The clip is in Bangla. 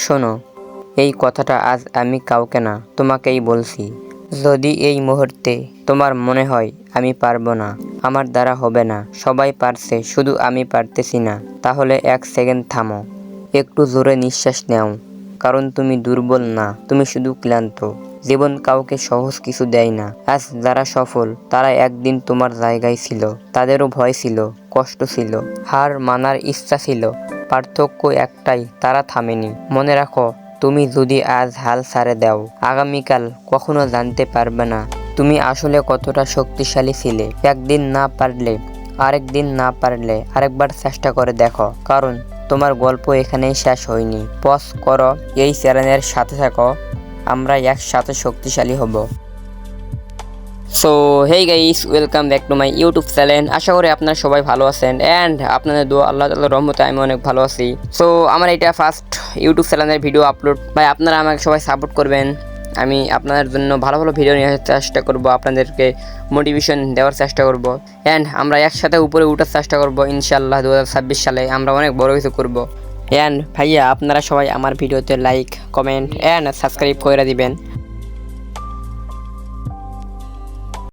শোনো, এই কথাটা আজ আমি কাউকে না, তোমাকেই বলছি। যদি এই মুহূর্তে তোমার মনে হয় আমি পারবো না, আমার দ্বারা হবে না, সবাই পারছে শুধু আমি পারতেছি না, তাহলে 1 সেকেন্ড থামো, একটু জোরে নিঃশ্বাস নাও। কারণ তুমি দুর্বল না, তুমি শুধু ক্লান্ত। জীবন কাউকে সহজ কিছু দেয় না। আজ যারা সফল তারা একদিন তোমার জায়গায় ছিল, তাদেরও ভয় ছিল, কষ্ট ছিল, হার মানার ইচ্ছা ছিল। পার্থক্য একটাই, তারা থামেনি। মনে রাখো, তুমি যদি আজ হাল ছেড়ে দাও, আগামীকাল কখনো জানতে পারবে না তুমি আসলে কতটা শক্তিশালী ছিলে। একদিন না পারলে, আরেকদিন না পারলে আরেকবার চেষ্টা করে দেখো, কারণ তোমার গল্প এখানেই শেষ হয়নি। পজ করো, এই চ্যানেলের সাথে থাকো, আমরা একসাথে শক্তিশালী হব। So hey guys, welcome back to my YouTube channel. আশা করি আপনারা সবাই ভালো আছেন অ্যান্ড আপনাদের দোয়া আল্লাহ তাআলার রহমতে আমি অনেক ভালো আছি। সো আমার এটা ফার্স্ট ইউটিউব চ্যানেলের ভিডিও আপলোড। ভাই আপনারা আমাকে সবাই সাপোর্ট করবেন। আমি আপনাদের জন্য ভালো ভালো ভিডিও নিয়ে আসার চেষ্টা করব, আপনাদেরকে মোটিভেশন দেওয়ার চেষ্টা করব অ্যান্ড আমরা একসাথে উপরে ওঠার চেষ্টা করব ইনশাআল্লাহ। 2026 সালে আমরা অনেক বড় কিছু করব। অ্যান্ড ভাইয়া আপনারা সবাই আমার ভিডিওতে লাইক, কমেন্ট অ্যান্ড সাবস্ক্রাইব করে দিবেন।